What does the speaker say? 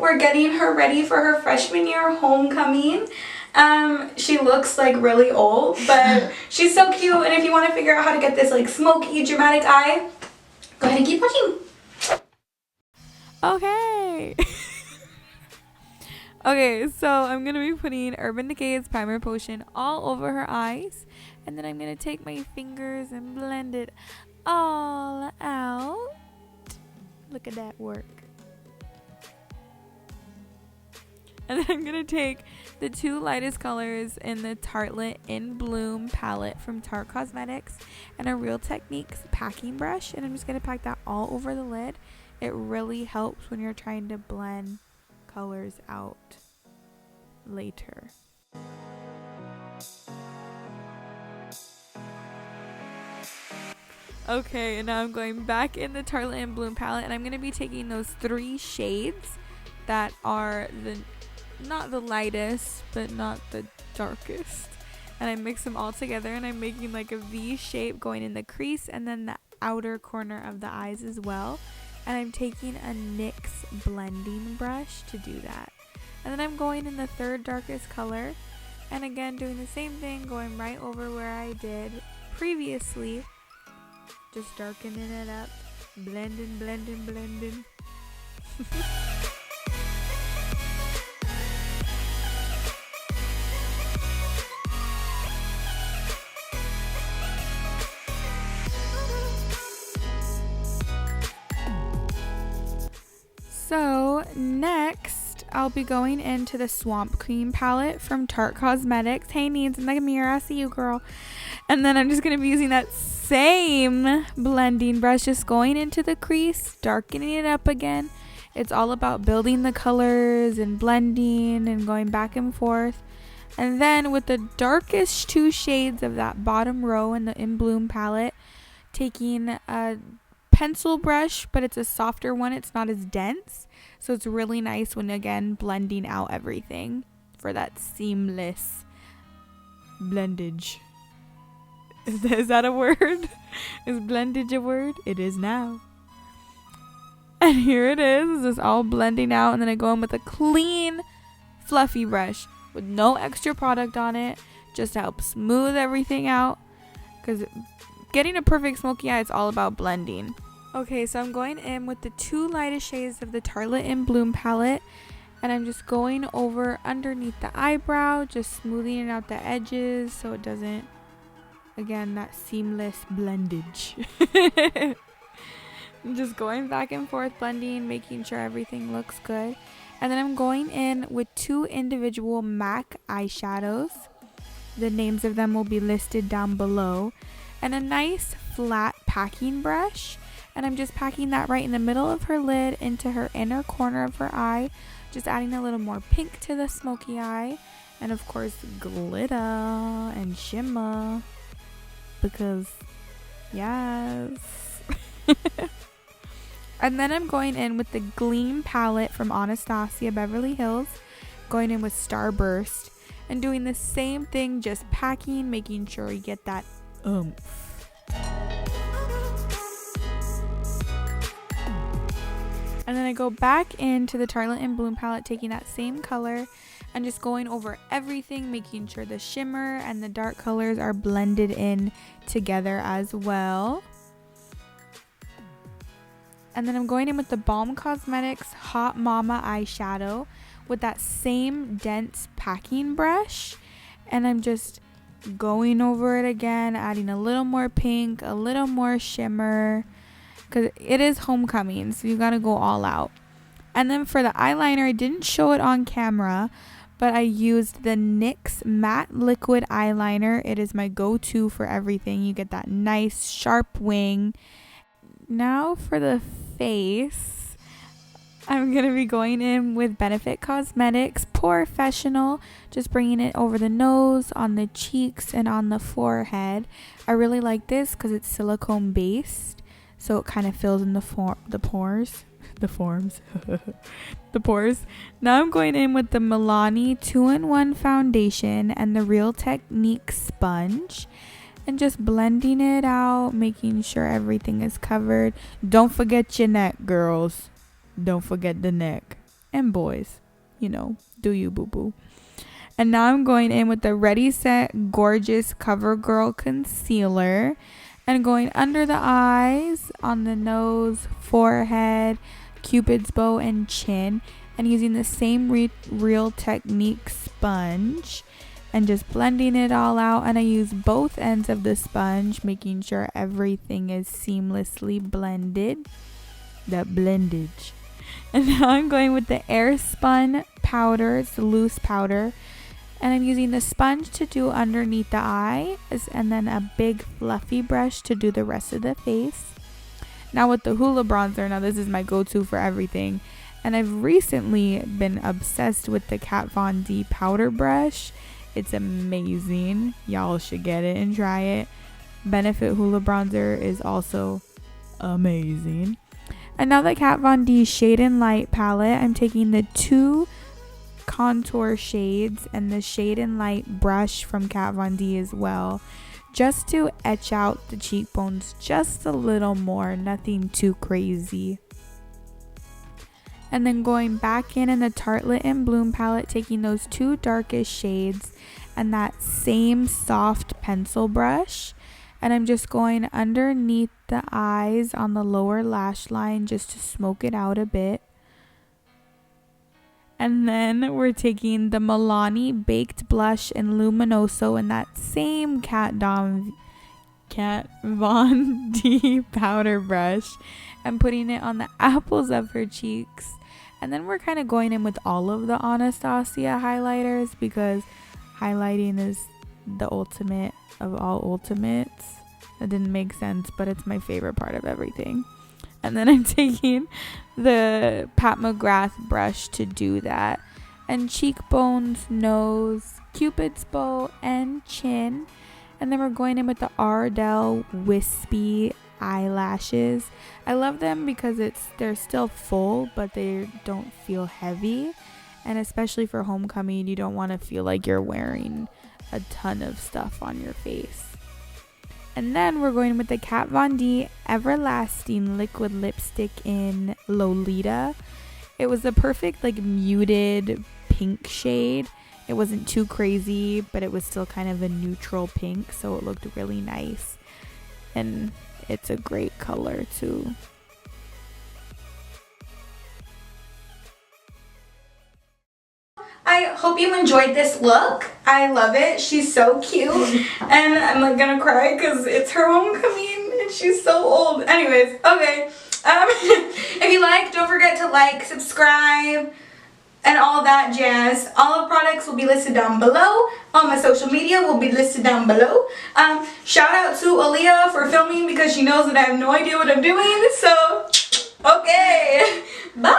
we're getting her ready for her freshman year homecoming. She looks like really old, but she's so cute. And if you want to figure out how to get this like smoky, dramatic eye, go ahead and keep watching. Okay. Okay, so I'm going to be putting Urban Decay's Primer Potion all over her eyes. And then I'm going to take my fingers and blend it all out. Look at that work. And then I'm going to take the two lightest colors in the Tartelette In Bloom palette from Tarte Cosmetics and a Real Techniques packing brush. And I'm just going to pack that all over the lid. It really helps when you're trying to blend colors out later. Okay, and now I'm going back in the Tartelette In Bloom palette, and I'm going to be taking those 3 shades that are not the lightest, but not the darkest. And I mix them all together, and I'm making like a V shape going in the crease and then the outer corner of the eyes as well. And I'm taking a NYX blending brush to do that. And then I'm going in the 3rd darkest color. And again, doing the same thing, going right over where I did previously. Just darkening it up. Blending, blending, blending. So next, I'll be going into the Swamp Cream palette from Tarte Cosmetics. Hey, Needs in the mirror, I see you, girl. And then I'm just going to be using that same blending brush, just going into the crease, darkening it up again. It's all about building the colors and blending and going back and forth. And then with the darkest 2 shades of that bottom row in the In Bloom palette, taking a pencil brush, but it's a softer one. It's not as dense, so it's really nice when, again, blending out everything for that seamless blendage. Is that a word? Is blendage a word? It is now. And here it is. It's just all blending out, and then I go in with a clean, fluffy brush with no extra product on it, just to help smooth everything out, because getting a perfect smoky eye, it's all about blending. Okay, so I'm going in with the 2 lightest shades of the Tartelette In Bloom palette, and I'm just going over underneath the eyebrow, just smoothing out the edges so it doesn't, again, that seamless blendage. I'm just going back and forth blending, making sure everything looks good. And then I'm going in with 2 individual MAC eyeshadows. The names of them will be listed down below. And a nice flat packing brush. And I'm just packing that right in the middle of her lid into her inner corner of her eye. Just adding a little more pink to the smoky eye. And of course, glitter and shimmer. Because, yes. And then I'm going in with the Gleam palette from Anastasia Beverly Hills. Going in with Starburst. And doing the same thing, just packing, making sure you get that oomph. And then I go back into the Tartelette In Bloom palette, taking that same color and just going over everything, making sure the shimmer and the dark colors are blended in together as well. And then I'm going in with the Balm Cosmetics Hot Mama eyeshadow with that same dense packing brush. And I'm just going over it again, adding a little more pink, a little more shimmer, because it is homecoming, so you gotta go all out. And then for the eyeliner, I didn't show it on camera, but I used the NYX matte liquid eyeliner. It is my go-to for everything. You get that nice sharp wing. Now for the face, I'm gonna be going in with Benefit Cosmetics Professional, just bringing it over the nose, on the cheeks, and on the forehead. I really like this because it's silicone based. So it kind of fills in the pores. Now I'm going in with the Milani 2-in-1 foundation and the Real Techniques sponge. And just blending it out, making sure everything is covered. Don't forget your neck, girls. Don't forget the neck. and boys. You know, do you, boo-boo. And now I'm going in with the Ready Set Gorgeous Covergirl Concealer. And going under the eyes, on the nose, forehead, cupid's bow, and chin. And using the same Real Technique sponge. And just blending it all out. And I use both ends of the sponge, making sure everything is seamlessly blended. That blendage. And now I'm going with the Airspun powder. It's the loose powder. And I'm using the sponge to do underneath the eye. And then a big fluffy brush to do the rest of the face. Now with the Hoola bronzer. Now this is my go-to for everything. And I've recently been obsessed with the Kat Von D powder brush. It's amazing. Y'all should get it and try it. Benefit Hoola bronzer is also amazing. And now the Kat Von D Shade and Light palette, I'm taking the 2 contour shades and the Shade and Light brush from Kat Von D as well, just to etch out the cheekbones just a little more, nothing too crazy. And then going back in the Tartelette and Bloom palette, taking those 2 darkest shades and that same soft pencil brush. And I'm just going underneath the eyes on the lower lash line just to smoke it out a bit. And then we're taking the Milani Baked Blush in Luminoso in that same Kat Von D powder brush and putting it on the apples of her cheeks. And then we're kind of going in with all of the Anastasia highlighters because highlighting is the ultimate of all ultimates. That didn't make sense, but it's my favorite part of everything. And then I'm taking the Pat McGrath brush to do that. And cheekbones, nose, cupid's bow, and chin. And then we're going in with the Ardell wispy eyelashes. I love them because they're still full, but they don't feel heavy. And especially for homecoming, you don't want to feel like you're wearing a ton of stuff on your face. And then we're going with the Kat Von D Everlasting Liquid Lipstick in Lolita. It was the perfect muted pink shade. It wasn't too crazy, but it was still kind of a neutral pink, so it looked really nice. And it's a great color too. I hope you enjoyed this look. I love it. She's so cute. And I'm gonna cry because it's her homecoming and she's so old. Anyways, okay. If you like, don't forget to like, subscribe, and all that jazz. All the products will be listed down below. All my social media will be listed down below. Shout out to Aaliyah for filming because she knows that I have no idea what I'm doing. So, okay. Bye.